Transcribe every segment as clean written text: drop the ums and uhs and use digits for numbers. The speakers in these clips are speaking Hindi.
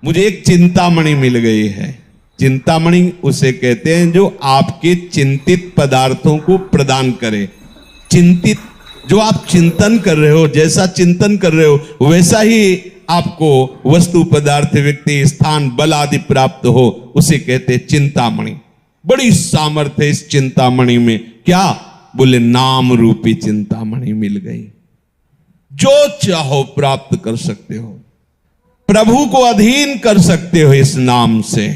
मुझे एक चिंतामणि मिल गई है। चिंतामणि उसे कहते हैं जो आपके चिंतित पदार्थों को प्रदान करे। चिंतित, जो आप चिंतन कर रहे हो, जैसा चिंतन कर रहे हो वैसा ही आपको वस्तु पदार्थ व्यक्ति स्थान बल आदि प्राप्त हो, उसे कहते चिंतामणि। बड़ी सामर्थ्य इस चिंतामणि में। क्या? बोले नाम रूपी चिंतामणि मिल गई। जो चाहो प्राप्त कर सकते हो, प्रभु को अधीन कर सकते हो इस नाम से।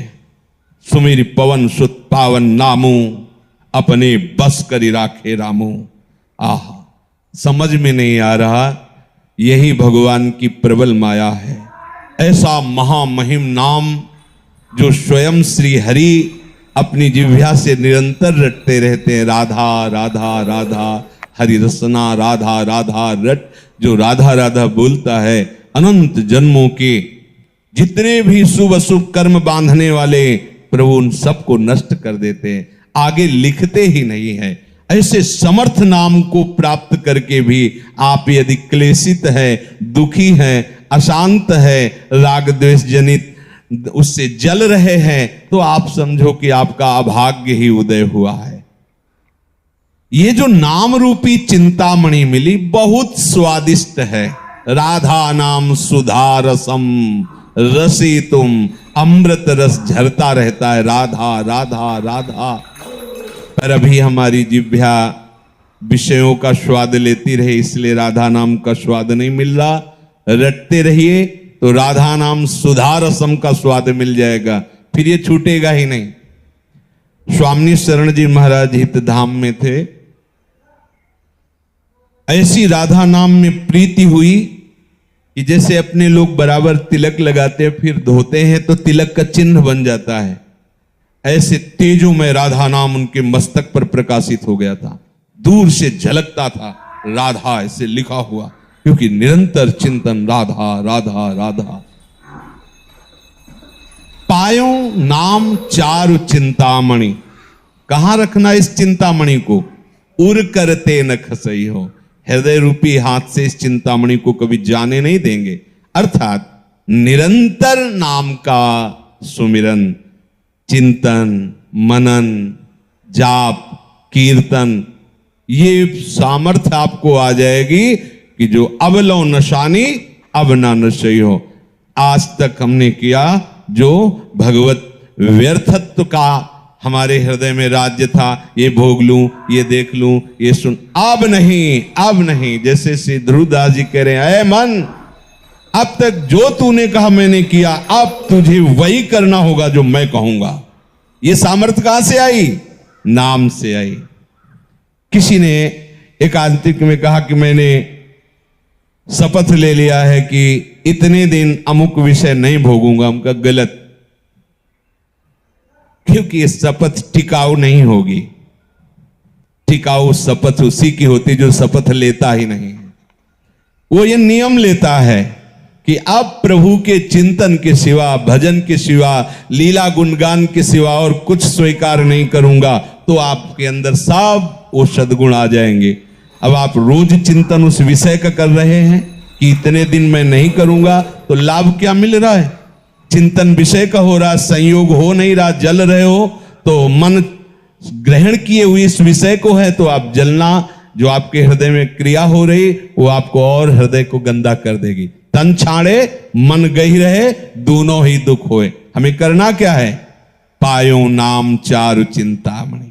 सुमिर पवन सुत पावन नामू, अपने बस करी राखे रामू। आह, समझ में नहीं आ रहा, यही भगवान की प्रबल माया है। ऐसा महामहिम नाम जो स्वयं श्री हरि अपनी जिह्वा से निरंतर रटते रहते हैं। राधा राधा राधा हरि रसना, राधा राधा रट। जो राधा राधा बोलता है, अनंत जन्मों के जितने भी शुभ अशुभ कर्म बांधने वाले प्रभु उन सबको नष्ट कर देते हैं, आगे लिखते ही नहीं है। ऐसे समर्थ नाम को प्राप्त करके भी आप यदि क्लेशित है, दुखी है, अशांत है, राग द्वेष जनित उससे जल रहे हैं, तो आप समझो कि आपका अभाग्य ही उदय हुआ है। ये जो नाम रूपी चिंतामणि मिली बहुत स्वादिष्ट है। राधा नाम सुधा रसम, रसी तुम अमृत रस झरता रहता है। राधा राधा राधा। पर अभी हमारी जिह्वा विषयों का स्वाद लेती रहे, इसलिए राधा नाम का स्वाद नहीं मिल रहा। रटते रहिए तो राधा नाम सुधा रसम का स्वाद मिल जाएगा, फिर ये छूटेगा ही नहीं। स्वामी शरण जी महाराज हित धाम में थे। ऐसी राधा नाम में प्रीति हुई कि जैसे अपने लोग बराबर तिलक लगाते हैं फिर धोते हैं तो तिलक का चिन्ह बन जाता है, ऐसे तेजों में राधा नाम उनके मस्तक पर प्रकाशित हो गया था। दूर से झलकता था राधा ऐसे लिखा हुआ, क्योंकि निरंतर चिंतन राधा राधा राधा। पायो नाम चारु चिंतामणि। कहां रखना इस चिंतामणि को? उर करते न खसई हो। हृदय रूपी हाथ से इस चिंतामणि को कभी जाने नहीं देंगे। अर्थात निरंतर नाम का सुमिरन, चिंतन, मनन, जाप, कीर्तन, ये सामर्थ्य आपको आ जाएगी कि जो अब लो नशानी अब ना नशई हो। आज तक हमने किया जो भगवत व्यर्थत्व का हमारे हृदय में राज्य था, ये भोग लूं, ये देख लूं, ये सुन, अब नहीं, अब नहीं। जैसे श्री ध्रुवदास जी कह रहे हैं, ऐ मन, अब तक जो तूने कहा मैंने किया, अब तुझे वही करना होगा जो मैं कहूंगा। ये सामर्थ्य कहां से आई? नाम से आई। किसी ने एकांतिक में कहा कि मैंने शपथ ले लिया है कि इतने दिन अमुक विषय नहीं भोगूंगा। उनका गलत, क्योंकि ये शपथ टिकाऊ नहीं होगी। टिकाऊ शपथ उसी की होती जो शपथ लेता ही नहीं है। वो ये नियम लेता है कि अब प्रभु के चिंतन के सिवा, भजन के सिवा, लीला गुणगान के सिवा और कुछ स्वीकार नहीं करूंगा, तो आपके अंदर सब वो सद्गुण आ जाएंगे। अब आप रोज चिंतन उस विषय का कर रहे हैं कि इतने दिन मैं नहीं करूंगा, तो लाभ क्या मिल रहा है? चिंतन विषय का हो रहा, संयोग हो नहीं रहा, जल रहे हो, तो मन ग्रहण किए हुए इस विषय को है, तो आप जलना, जो आपके हृदय में क्रिया हो रही वो आपको और हृदय को गंदा कर देगी। तन छाड़े मन गही रहे, दोनों ही दुख होए। हमें करना क्या है? पायो नाम चारु चिंतामणि।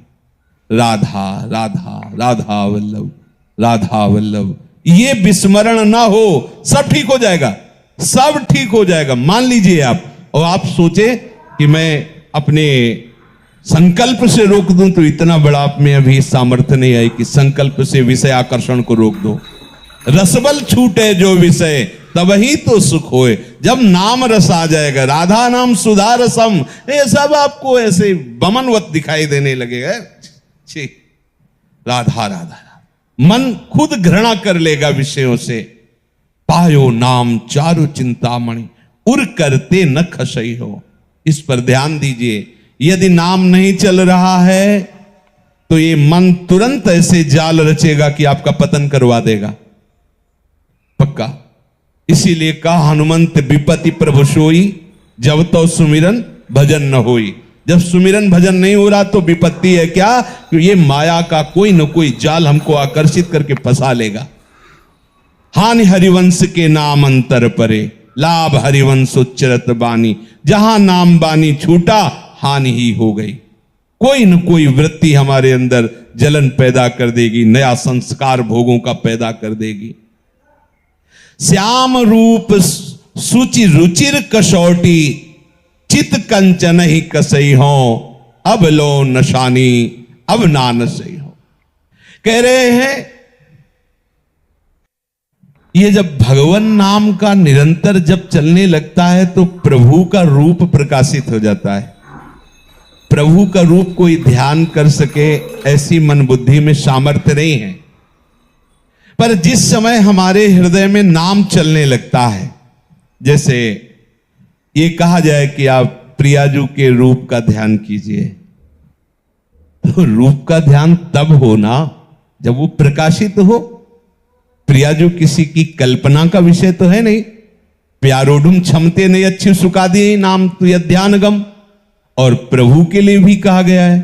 राधा राधा राधा वल्लभ, राधा वल्लभ। ये विस्मरण ना हो, सब ठीक हो जाएगा, सब ठीक हो जाएगा। मान लीजिए आप, और आप सोचे कि मैं अपने संकल्प से रोक दूं, तो इतना बड़ा आप में अभी सामर्थ्य नहीं आई कि संकल्प से विषय आकर्षण को रोक दो। रसबल छूटे जो विषय, तब ही तो सुख होए। जब नाम रस आ जाएगा, राधा नाम सुधा रसम, ये सब आपको ऐसे बमनवत दिखाई देने लगेगा। राधा राधा, मन खुद घृणा कर लेगा विषयों से। पायो नाम चारु चिंतामणि, उर करते न खसई हो। इस पर ध्यान दीजिए। यदि नाम नहीं चल रहा है तो ये मन तुरंत ऐसे जाल रचेगा कि आपका पतन करवा देगा, पक्का। इसीलिए कहा हनुमंत विपत्ति प्रभु सोई, जब तो सुमिरन भजन न होई। जब सुमिरन भजन नहीं हो रहा तो विपत्ति है क्या, कि ये माया का कोई न कोई जाल हमको आकर्षित करके फंसा लेगा। हानि हरिवंश के नाम अंतर परे, लाभ हरिवंश उच्चरत बानी। जहां नाम बानी छूटा हानि ही हो गई। कोई न कोई वृत्ति हमारे अंदर जलन पैदा कर देगी, नया संस्कार भोगों का पैदा कर देगी। श्याम रूप सुचि रुचिर कसौटी, चित कंचन ही कसई हो, अब लो नशानी अब ना नशई हो। कह रहे हैं ये जब भगवान नाम का निरंतर जब चलने लगता है तो प्रभु का रूप प्रकाशित हो जाता है। प्रभु का रूप कोई ध्यान कर सके ऐसी मन बुद्धि में सामर्थ्य नहीं है, पर जिस समय हमारे हृदय में नाम चलने लगता है, जैसे ये कहा जाए कि आप प्रियाजू के रूप का ध्यान कीजिए, तो रूप का ध्यान तब होना जब वो प्रकाशित हो। प्रियाजू किसी की कल्पना का विषय तो है नहीं। प्यारोडुम क्षमते नहीं अच्छी सुखा दी नाम तु ध्यान गम। और प्रभु के लिए भी कहा गया है,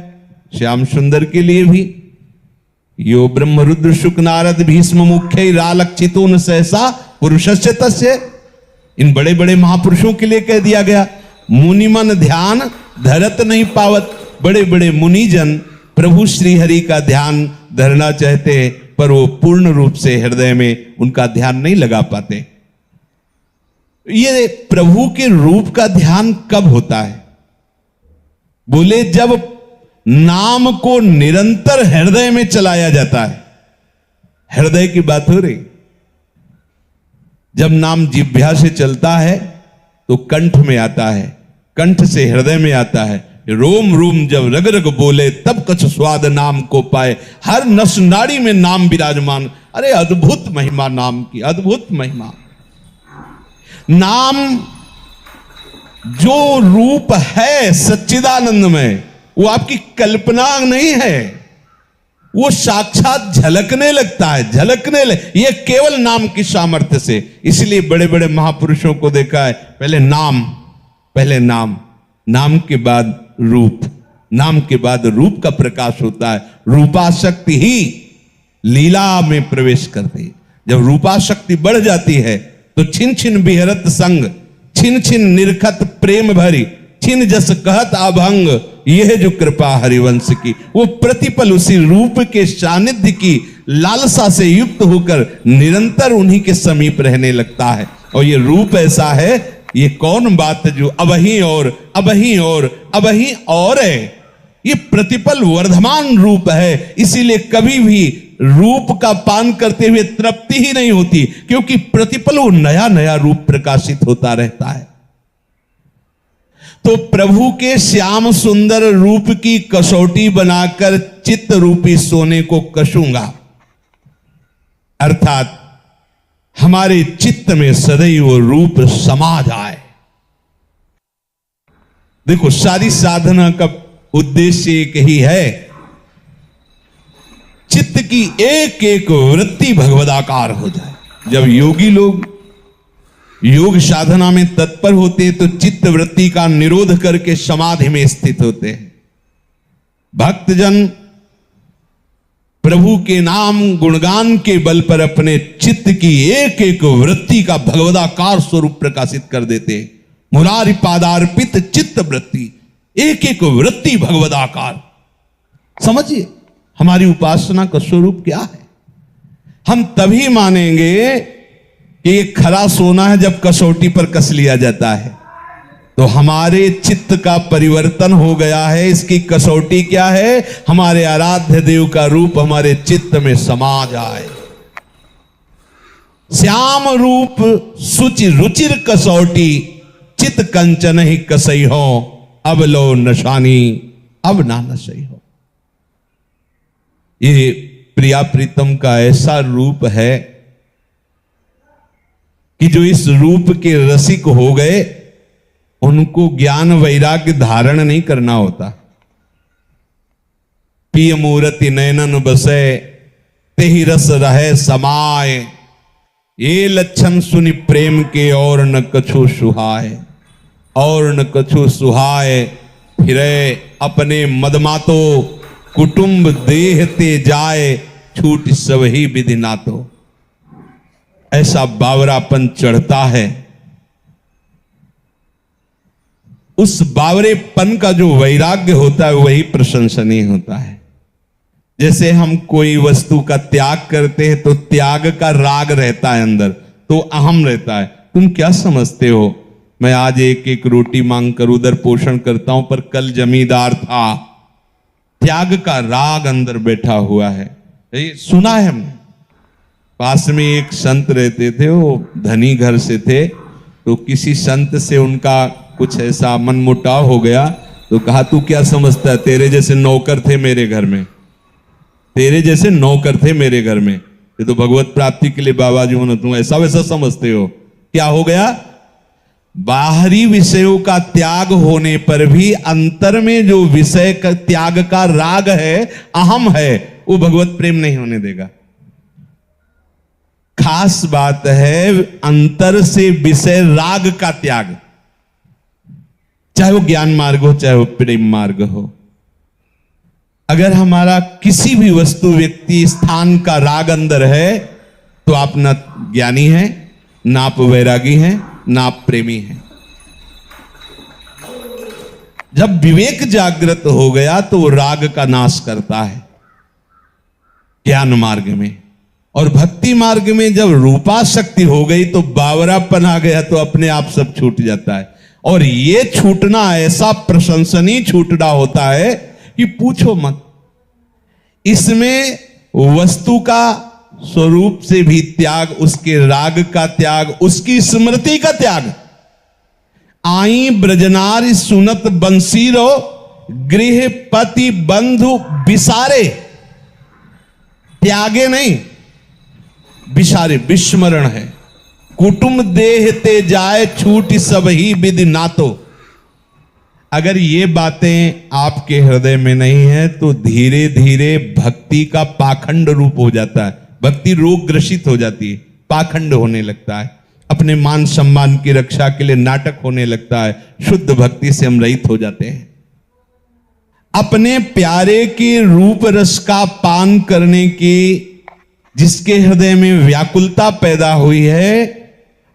श्याम सुंदर के लिए भी, यो ब्रह्म रुद्र शुक नारद भीष्म मुख्य रालक्षितो न सहसा पुरुषस्य तस्य। इन बड़े बड़े महापुरुषों के लिए कह दिया गया। मुनिमन ध्यान धरत नहीं पावत। बड़े बड़े मुनिजन प्रभु श्री हरि का ध्यान धरना चाहते, पर वो पूर्ण रूप से हृदय में उनका ध्यान नहीं लगा पाते। ये प्रभु के रूप का ध्यान कब होता है? बोले जब नाम को निरंतर हृदय में चलाया जाता है। हृदय की बात हो रही। जब नाम जिह्वा से चलता है तो कंठ में आता है, कंठ से हृदय में आता है। रोम रोम जब रग रग बोले तब कछ स्वाद नाम को पाए। हर नस नाड़ी में नाम विराजमान। अरे अद्भुत महिमा नाम की, अद्भुत महिमा। नाम जो रूप है सच्चिदानंद में, वो आपकी कल्पना नहीं है, वो साक्षात झलकने लगता है, ये केवल नाम की सामर्थ्य से। इसलिए बड़े बड़े महापुरुषों को देखा है, पहले नाम, नाम के बाद रूप, नाम के बाद रूप का प्रकाश होता है। रूपाशक्ति ही लीला में प्रवेश करती है। जब रूपाशक्ति बढ़ जाती है तो छिन छिन बिहरत संग, छिन छिन निरखत प्रेम भरी, छिन जस कहत अभंग। यह जो कृपा हरिवंश की, वो प्रतिपल उसी रूप के सानिध्य की लालसा से युक्त होकर निरंतर उन्हीं के समीप रहने लगता है। और ये रूप ऐसा है, ये कौन बात जो अबही और है, ये प्रतिपल वर्धमान रूप है। इसीलिए कभी भी रूप का पान करते हुए तृप्ति ही नहीं होती, क्योंकि प्रतिपल वो नया नया रूप प्रकाशित होता रहता है। तो प्रभु के श्याम सुंदर रूप की कसौटी बनाकर चित्त रूपी सोने को कसूंगा, अर्थात हमारे चित्त में सदैव वो रूप समा जाए। देखो, सारी साधना का उद्देश्य एक ही है, चित्त की एक एक वृत्ति भगवदाकार हो जाए। जब योगी लोग योग साधना में तत्पर होते हैं तो चित्त वृत्ति का निरोध करके समाधि में स्थित होते हैं। भक्तजन प्रभु के नाम गुणगान के बल पर अपने चित्त की एक एक वृत्ति का भगवदाकार स्वरूप प्रकाशित कर देते हैं। मुरारी पादार्पित चित्त वृत्ति, एक एक वृत्ति भगवदाकार। समझिए हमारी उपासना का स्वरूप क्या है। हम तभी मानेंगे कि ये खरा सोना है जब कसौटी पर कस लिया जाता है, तो हमारे चित्त का परिवर्तन हो गया है। इसकी कसौटी क्या है? हमारे आराध्य देव का रूप हमारे चित्त में समा जाए। श्याम रूप सुचि रुचिर कसौटी, चित कंचन ही कसई हो, अब लो नशानी अब ना नशई हो। ये प्रिया प्रीतम का ऐसा रूप है कि जो इस रूप के रसिक हो गए उनको ज्ञान वैराग्य धारण नहीं करना होता। पिय मूर्ति नयनन बसे तेहि रस रहे समाये, ये लक्षण सुनि प्रेम के और न कछु सुहाए। और न कछु सुहाय, फिरे अपने मदमातो, कुटुंब देह ते जाए, छूट सब ही विधि नातो। ऐसा बावरापन चढ़ता है। उस बावरेपन का जो वैराग्य होता है वही प्रशंसनीय होता है। जैसे हम कोई वस्तु का त्याग करते हैं तो त्याग का राग रहता है अंदर, तो अहम रहता है। तुम क्या समझते हो, मैं आज एक एक रोटी मांग कर उधर पोषण करता हूं, पर कल जमींदार था। त्याग का राग अंदर बैठा हुआ है। ये सुना है हमने। पास में एक संत रहते थे, वो धनी घर से थे, तो किसी संत से उनका कुछ ऐसा मनमुटाव हो गया, तो कहा तू क्या समझता है, तेरे जैसे नौकर थे मेरे घर में, तेरे जैसे नौकर थे मेरे घर में, ये तो भगवत प्राप्ति के लिए बाबा जी होना, तुम ऐसा वैसा समझते हो। क्या हो गया, बाहरी विषयों का त्याग होने पर भी अंतर में जो विषय का त्याग का राग है, अहम है, वो भगवत प्रेम नहीं होने देगा। खास बात है अंतर से विषय राग का त्याग, चाहे वो ज्ञान मार्ग हो चाहे वो प्रेम मार्ग हो। अगर हमारा किसी भी वस्तु व्यक्ति स्थान का राग अंदर है तो आप ना ज्ञानी हैं, ना आप वैरागी हैं, ना आप प्रेमी हैं। जब विवेक जागृत हो गया तो वो राग का नाश करता है ज्ञान मार्ग में। और भक्ति मार्ग में जब रूपाशक्ति हो गई तो बावरापन आ गया, तो अपने आप सब छूट जाता है। और ये छूटना ऐसा प्रशंसनीय छूटना होता है कि पूछो मत। इसमें वस्तु का स्वरूप से भी त्याग, उसके राग का त्याग, उसकी स्मृति का त्याग। आई ब्रजनारी सुनत बंसीरो, गृह पति बंधु विसारे, त्यागे नहीं, विसारे, विस्मरण है। कुटुंब देह ते जाए, छूट सब ही विधि नातो। अगर ये बातें आपके हृदय में नहीं है तो धीरे धीरे भक्ति का पाखंड रूप हो जाता है, भक्ति रोग ग्रसित हो जाती है, पाखंड होने लगता है, अपने मान सम्मान की रक्षा के लिए नाटक होने लगता है। शुद्ध भक्ति से हम रहित हो जाते हैं। अपने प्यारे के रूप रस का पान करने की जिसके हृदय में व्याकुलता पैदा हुई है,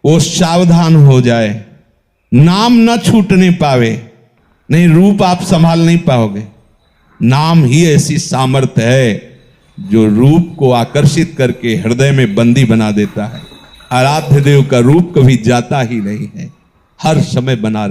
वो सावधान हो जाए, नाम न छूटने पावे। नहीं, रूप आप संभाल नहीं पाओगे। नाम ही ऐसी सामर्थ्य है जो रूप को आकर्षित करके हृदय में बंदी बना देता है। आराध्य देव का रूप कभी जाता ही नहीं है, हर समय बना